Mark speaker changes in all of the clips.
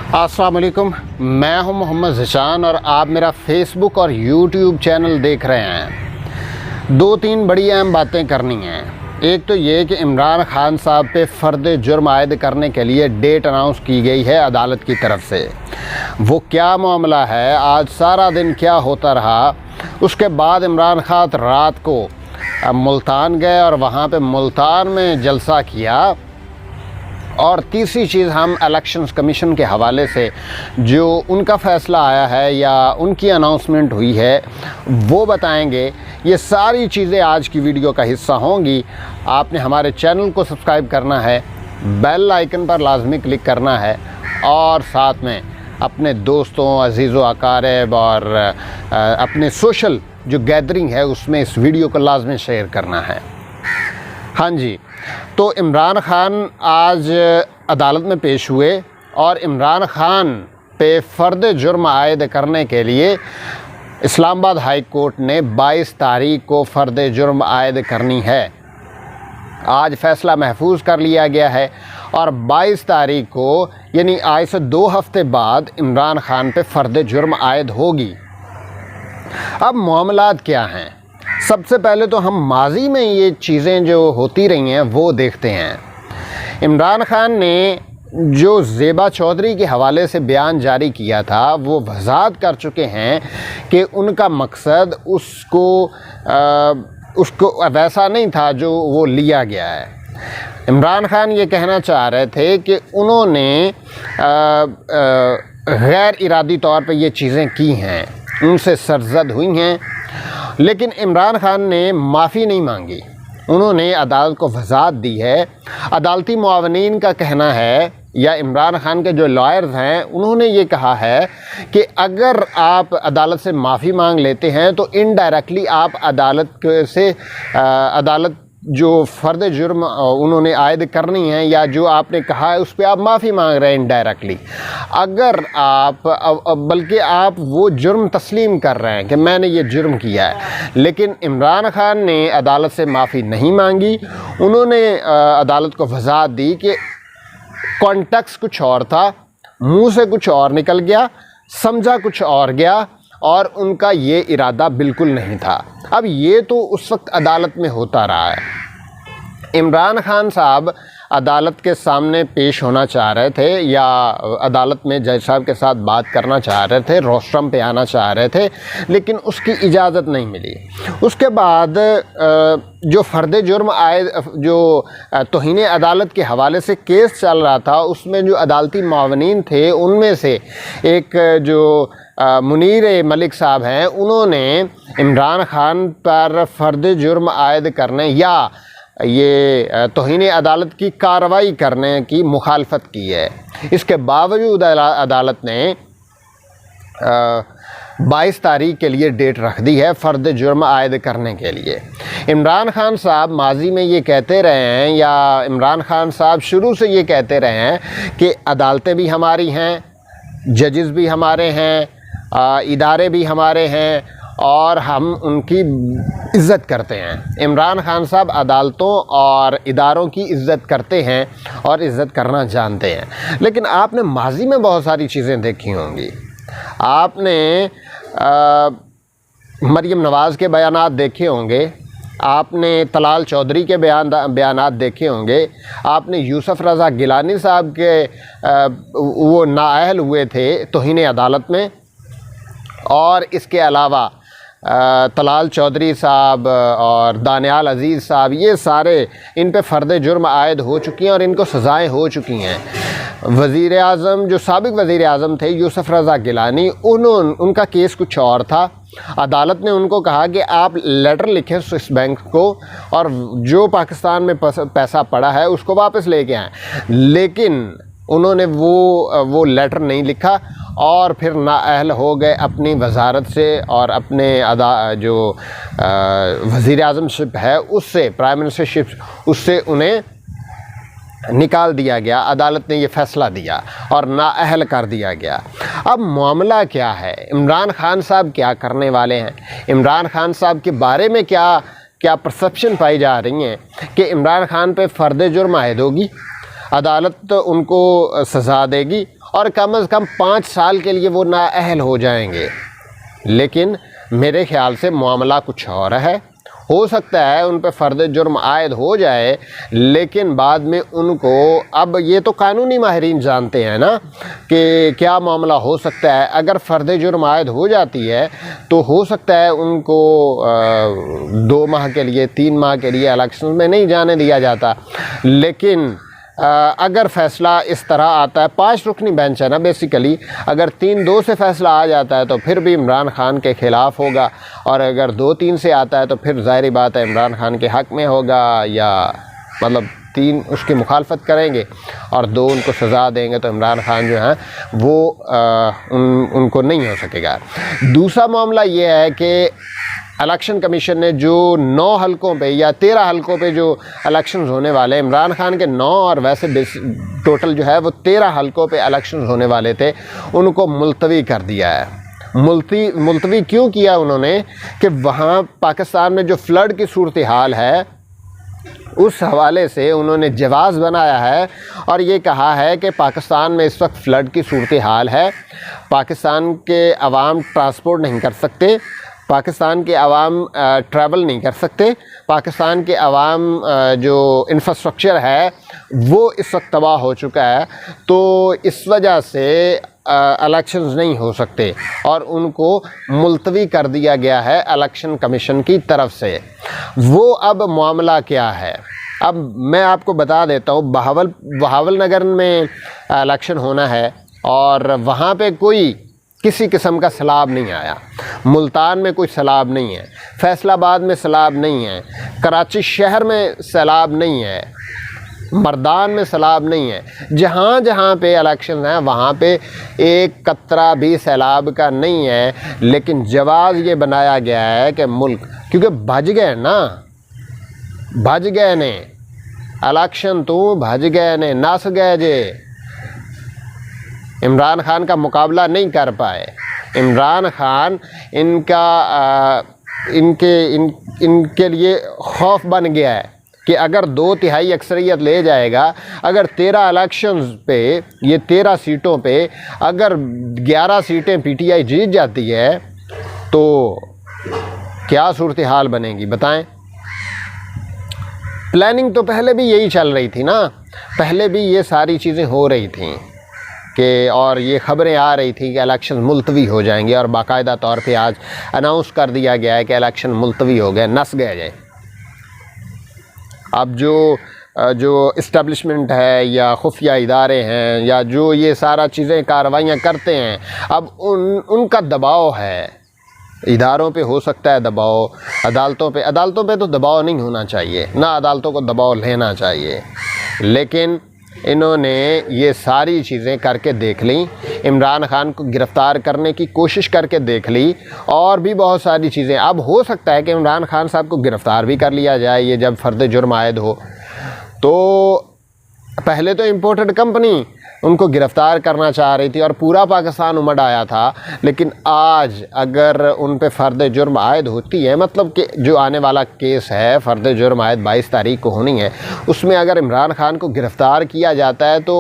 Speaker 1: अस्सलाम वालेकुम, मैं हूं मोहम्मद ज़िशान और आप मेरा फेसबुक और यूट्यूब चैनल देख रहे हैं। दो तीन बड़ी अहम बातें करनी हैं। एक तो ये कि इमरान खान साहब पे फ़र्द जुर्म आयद करने के लिए डेट अनाउंस की गई है अदालत की तरफ से। वो क्या मामला है, आज सारा दिन क्या होता रहा। उसके बाद इमरान खान रात को मुल्तान गए और वहाँ पे मुल्तान में जलसा किया। और तीसरी चीज़, हम इलेक्शंस कमीशन के हवाले से जो उनका फ़ैसला आया है या उनकी अनाउंसमेंट हुई है वो बताएंगे। ये सारी चीज़ें आज की वीडियो का हिस्सा होंगी। आपने हमारे चैनल को सब्सक्राइब करना है, बेल आइकन पर लाजमी क्लिक करना है और साथ में अपने दोस्तों, अजीज़ों, अकारिब और अपने सोशल जो गैदरिंग है उसमें इस वीडियो को लाजमी शेयर करना है। हाँ जी, तो इमरान खान आज अदालत में पेश हुए और इमरान खान पे फ़र्द जुर्म आयद करने के लिए इस्लामाबाद हाई कोर्ट ने 22 तारीख को फ़र्द जुर्म आयद करनी है। आज फ़ैसला महफूज कर लिया गया है और 22 तारीख को यानी आज से 2 हफ्ते बाद इमरान खान पे फ़र्द जुर्म आयद होगी। अब मामलात क्या हैं? सबसे पहले तो हम माजी में ये चीज़ें जो होती रही हैं वो देखते हैं। इमरान खान ने जो ज़ेबा चौधरी के हवाले से बयान जारी किया था वो वज़ाहत कर चुके हैं कि उनका मकसद उसको वैसा नहीं था जो वो लिया गया है। इमरान खान ये कहना चाह रहे थे कि उन्होंने गैर इरादी तौर पे ये चीज़ें की हैं, उनसे सरजद हुई हैं। लेकिन इमरान खान ने माफ़ी नहीं मांगी। उन्होंने अदालत को वज़ाहत दी है। अदालती मुआवनीन का कहना है या इमरान खान के जो लॉयर्स हैं उन्होंने ये कहा है कि अगर आप अदालत से माफ़ी मांग लेते हैं तो इनडायरेक्टली आप अदालत जो फ़र्द जुर्म उन्होंने आयद करनी है या जो आपने कहा है उस पर आप माफ़ी मांग रहे हैं इनडायरेक्टली। अगर आप बल्कि आप वो जुर्म तस्लीम कर रहे हैं कि मैंने ये जुर्म किया है। लेकिन इमरान खान ने अदालत से माफ़ी नहीं मांगी। उन्होंने अदालत को वज़ाहत दी कि कॉन्टेक्स्ट कुछ और था, मुंह से कुछ और निकल गया, समझा कुछ और गया और उनका ये इरादा बिल्कुल नहीं था। अब ये तो उस वक्त अदालत में होता रहा है। इमरान खान साहब अदालत के सामने पेश होना चाह रहे थे या अदालत में जज साहब के साथ बात करना चाह रहे थे, रोस्ट्रम पे आना चाह रहे थे, लेकिन उसकी इजाज़त नहीं मिली। उसके बाद जो फ़र्द जुर्म आयद जो तौहीन अदालत के हवाले से केस चल रहा था उसमें जो अदालती मुआवनीन थे उनमें से एक जो मुनीर मलिक साहब हैं उन्होंने इमरान खान पर फ़र्द जुर्म आयद करने या ये तौहीन अदालत की कार्रवाई करने की मुखालफत की है। इसके बावजूद अदालत ने 22 तारीख के लिए डेट रख दी है फ़र्द जुर्म आयद करने के लिए। इमरान खान साहब माजी में ये कहते रहे हैं या इमरान खान साहब शुरू से ये कहते रहे हैं कि अदालतें भी हमारी हैं, जजेस भी हमारे हैं, इदारे भी हमारे हैं और हम उनकी इज़्ज़त करते हैं। इमरान खान साहब अदालतों और इदारों की इज़्ज़त करते हैं और इज़्ज़त करना जानते हैं। लेकिन आपने माजी में बहुत सारी चीज़ें देखी होंगी। आपने मरीम नवाज़ के बयानात देखे होंगे, आपने तलाल चौधरी के बयानात देखे होंगे, आपने यूसुफ रज़ा गिलानी साहब के वो नाअहल हुए थे तौहीन अदालत में। और इसके अलावा तलाल चौधरी साहब और दानियाल अज़ीज़ साहब, ये सारे इन पे फ़र्द जुर्म आयद हो चुकी हैं और इनको सज़ाएँ हो चुकी हैं। वज़ीर आज़म जो साबिक़ वज़ीर आज़म थे यूसुफ रज़ा गिलानी, उनका केस कुछ और था। अदालत ने उनको कहा कि आप लेटर लिखें स्विस बैंक को और जो पाकिस्तान में पैसा पड़ा है उसको वापस लेके आएँ। लेकिन उन्होंने वो लेटर नहीं लिखा और फिर नाअहल हो गए अपनी वजारत से और अपने जो वज़ीर आज़मशिप है उससे, प्राइम मिनिस्टरशिप, उससे उन्हें निकाल दिया गया। अदालत ने ये फ़ैसला दिया और नाअहल कर दिया गया। अब मामला क्या है? इमरान खान साहब क्या करने वाले हैं? इमरान खान साहब के बारे में क्या परसेप्शन पाई जा रही हैं कि इमरान खान पे फ़र्द जुर्म आयद होगी। अदालत उनको सज़ा देगी और कम से कम 5 साल के लिए वो नाअहल हो जाएंगे। लेकिन मेरे ख़्याल से मामला कुछ और है। हो सकता है उन पर फ़र्द जुर्म आयद हो जाए, लेकिन बाद में उनको, अब ये तो कानूनी माहिरीन जानते हैं ना कि क्या मामला हो सकता है। अगर फ़र्द जुर्म आयद हो जाती है तो हो सकता है उनको 2 माह के लिए, 3 माह के लिए इलेक्शन में नहीं जाने दिया जाता। लेकिन अगर फ़ैसला इस तरह आता है, 5 रुकनी बेंच है ना बेसिकली, अगर 3-2 से फ़ैसला आ जाता है तो फिर भी इमरान खान के ख़िलाफ़ होगा, और अगर 2-3 से आता है तो फिर ज़ाहिर बात है इमरान खान के हक़ में होगा, या मतलब 3 उसकी मुखालफत करेंगे और 2 उनको सज़ा देंगे, तो इमरान खान जो हैं वो उनको नहीं हो सकेगा। दूसरा मामला ये है कि इलेक्शन कमीशन ने जो 9 हलकों पे या 13 हलकों पे जो इलेक्शंस होने वाले, इमरान खान के 9 और वैसे टोटल जो है वो 13 हलकों पे इलेक्शंस होने वाले थे, उनको मुलतवी कर दिया है। मुलतवी क्यों किया उन्होंने कि वहाँ पाकिस्तान में जो फ़्लड की सूरत हाल है उस हवाले से उन्होंने जवाज़ बनाया है और ये कहा है कि पाकिस्तान में इस वक्त फ़्लड की सूरत हाल है, पाकिस्तान के अवाम ट्रांसपोर्ट नहीं कर सकते, पाकिस्तान के अवाम ट्रैवल नहीं कर सकते, पाकिस्तान के अवाम जो इंफ्रास्ट्रक्चर है वो इस वक्त तबाह हो चुका है, तो इस वजह से इलेक्शंस नहीं हो सकते और उनको मुलतवी कर दिया गया है इलेक्शन कमीशन की तरफ से। वो अब मामला क्या है, अब मैं आपको बता देता हूँ। बहावल नगर में इलेक्शन होना है और वहाँ पे कोई किसी किस्म का सैलाब नहीं आया। मुल्तान में कोई सैलाब नहीं है, फैसलाबाद में सैलाब नहीं है, कराची शहर में सैलाब नहीं है, मर्दान में सैलाब नहीं है। जहाँ जहाँ पे इलेक्शन हैं वहाँ पे एक कतरा भी सैलाब का नहीं है। लेकिन जवाज़ ये बनाया गया है कि मुल्क, क्योंकि भज गए ना, भज गए ने इलेक्शन, तो भज गए ने, नस गए जे, इमरान खान का मुकाबला नहीं कर पाए। इमरान खान इनके लिए खौफ बन गया है कि अगर 2/3 अक्सरियत ले जाएगा, अगर 13 इलेक्शंस पे, ये 13 सीटों पे अगर 11 सीटें पीटीआई जीत जाती है तो क्या सूरत हाल बनेगी बताएं। प्लानिंग तो पहले भी यही चल रही थी ना, पहले भी ये सारी चीज़ें हो रही थी कि, और ये ख़बरें आ रही थी कि इलेक्शन मुलतवी हो जाएंगे और बाकायदा तौर पे आज अनाउंस कर दिया गया है कि इलेक्शन मुलतवी हो गए, नस गए जाए। अब जो इस्टेब्लिशमेंट है या खुफिया इदारे हैं या जो ये सारा चीज़ें कार्रवाइयाँ करते हैं, अब उनका दबाव है, इदारों पे हो सकता है दबाव, अदालतों पे तो दबाव नहीं होना चाहिए, ना अदालतों को दबाव लेना चाहिए। लेकिन इन्होंने ये सारी चीज़ें करके देख ली, इमरान खान को गिरफ़्तार करने की कोशिश करके देख ली, और भी बहुत सारी चीज़ें। अब हो सकता है कि इमरान खान साहब को गिरफ़्तार भी कर लिया जाए, ये जब फ़र्द जुर्म आयद हो। तो पहले तो इम्पोर्टेड कंपनी उनको गिरफ़्तार करना चाह रही थी और पूरा पाकिस्तान उमड़ आया था, लेकिन आज अगर उन पे फ़र्द जुर्म आयद होती है, मतलब कि जो आने वाला केस है फ़र्द जुर्म आयद 22 तारीख को होनी है, उसमें अगर इमरान खान को गिरफ़्तार किया जाता है तो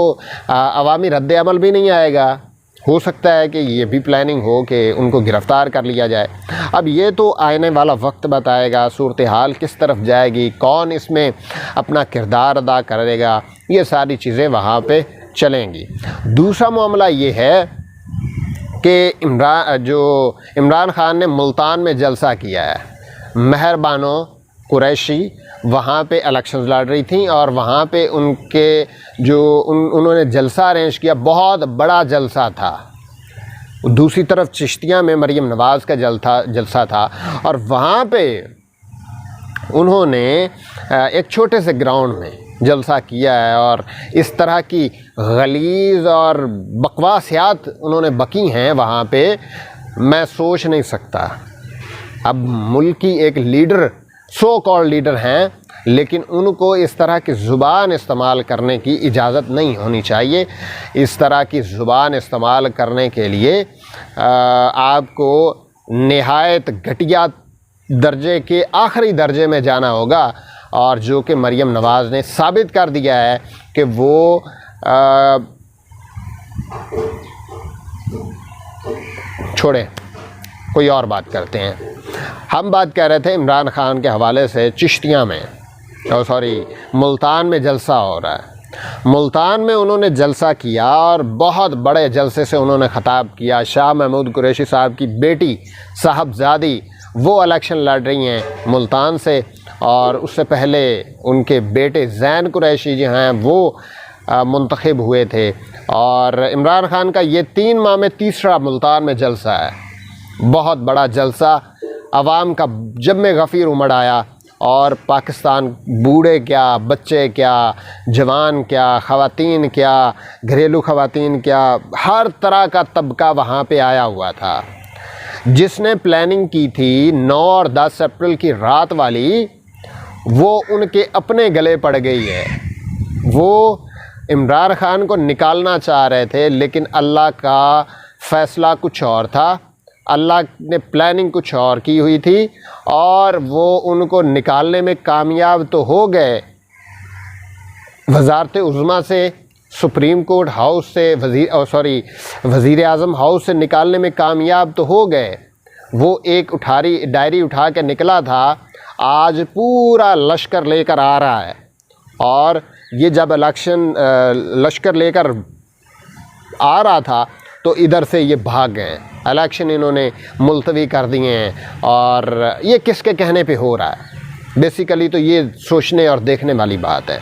Speaker 1: अवामी रद्द अमल भी नहीं आएगा। हो सकता है कि ये भी प्लानिंग हो कि उनको गिरफ़्तार कर लिया जाए। अब ये तो आने वाला वक्त बताएगा सूरत हाल किस तरफ जाएगी, कौन इसमें अपना किरदार अदा करेगा, ये सारी चीज़ें वहाँ पे चलेंगी। दूसरा मामला ये है कि इमरान खान ने मुल्तान में जलसा किया है। मेहरबानो कुरैशी वहाँ पे इलेक्शंस लड़ रही थी और वहाँ पे उनके उन्होंने जलसा अरेंज किया, बहुत बड़ा जलसा था। दूसरी तरफ चिश्तिया में मरीम नवाज़ का जलसा था और वहाँ पे उन्होंने एक छोटे से ग्राउंड में जलसा किया है और इस तरह की गलीज़ और बकवासियात उन्होंने बकी हैं वहाँ पे, मैं सोच नहीं सकता। अब मुल्क की एक लीडर, सो कॉल्ड लीडर हैं, लेकिन उनको इस तरह की ज़ुबान इस्तेमाल करने की इजाज़त नहीं होनी चाहिए। इस तरह की ज़ुबान इस्तेमाल करने के लिए आपको नहायत घटिया दर्जे के आखिरी दर्जे में जाना होगा और जो कि मरियम नवाज़ ने साबित कर दिया है कि वो छोड़े, कोई और बात करते हैं। हम बात कर रहे थे इमरान खान के हवाले से चिश्तिया में, मुल्तान में जलसा हो रहा है। मुल्तान में उन्होंने जलसा किया और बहुत बड़े जलसे से उन्होंने ख़िताब किया। शाह महमूद कुरैशी साहब की बेटी साहबजादी वो इलेक्शन लड़ रही हैं मुल्तान से, और उससे पहले उनके बेटे ज़ैन कुरैशी जो हैं वो मुंतखब हुए थे। और इमरान खान का ये 3 माह में तीसरा मुल्तान में जलसा है, बहुत बड़ा जलसा। अवाम का जब में गफ़ीर उमड़ आया और पाकिस्तान, बूढ़े क्या, बच्चे क्या, जवान क्या, ख़वातीन क्या, घरेलू ख़वातीन क्या, हर तरह का तबका वहाँ पे आया हुआ था। जिसने प्लानिंग की थी 9 और 10 अप्रैल की रात वाली, वो उनके अपने गले पड़ गई है। वो इमरान खान को निकालना चाह रहे थे, लेकिन अल्लाह का फ़ैसला कुछ और था। अल्लाह ने प्लानिंग कुछ और की हुई थी और वो उनको निकालने में कामयाब तो हो गए। वज़ारत उज़्मा से, सुप्रीम कोर्ट हाउस से, वज़ीर आज़म हाउस से निकालने में कामयाब तो हो गए। वो एक डायरी उठा के निकला था, आज पूरा लश्कर लेकर आ रहा है। और ये जब लश्कर लेकर आ रहा था तो इधर से ये भाग गए, इलेक्शन इन्होंने मुलतवी कर दिए हैं। और ये किसके कहने पे हो रहा है? बेसिकली तो ये सोचने और देखने वाली बात है।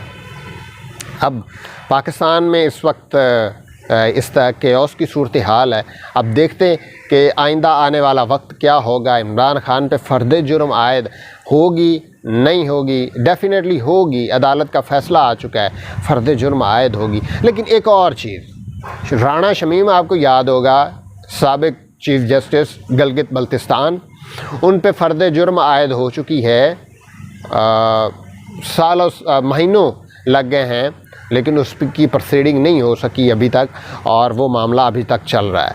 Speaker 1: अब पाकिस्तान में इस वक्त इस तरह केओस की सूरत हाल है। अब देखते हैं कि आइंदा आने वाला वक्त क्या होगा। इमरान खान पे फ़र्द जुर्म आयद होगी, नहीं होगी? डेफिनेटली होगी, अदालत का फ़ैसला आ चुका है, फ़र्द जुर्म आयद होगी। लेकिन एक और चीज़, राणा शमीम आपको याद होगा, साबिक चीफ़ जस्टिस गिलगित बल्तिस्तान, उन पे फ़र्द जुर्म आयद हो चुकी है। महीनों लग गए हैं, लेकिन उस की प्रोसीडिंग नहीं हो सकी अभी तक, और वो मामला अभी तक चल रहा है।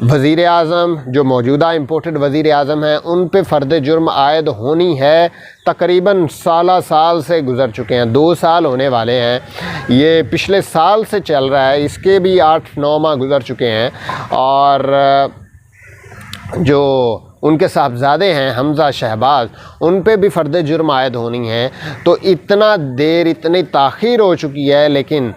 Speaker 1: वज़ीर आज़म, जो मौजूदा इम्पोर्टेड वज़ीर आज़म हैं, उन पे फ़र्द जुर्म आयद होनी है। तकरीबन साल से गुज़र चुके हैं, 2 साल होने वाले हैं। ये पिछले साल से चल रहा है, इसके भी 8-9 माह गुज़र चुके हैं। और जो उनके साहबजादे हैं हमज़ा शहबाज, उन पे भी फ़र्द जुर्म आयद होनी है। तो इतनी ताख़ीर हो चुकी है, लेकिन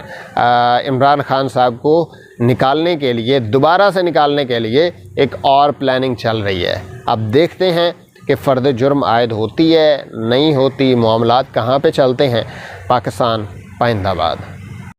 Speaker 1: इमरान खान साहब को निकालने के लिए, दोबारा से निकालने के लिए एक और प्लानिंग चल रही है। अब देखते हैं कि फ़र्द जुर्म आयद होती है, नहीं होती, मामलात कहाँ पे चलते हैं। पाकिस्तान पाइंदाबाद।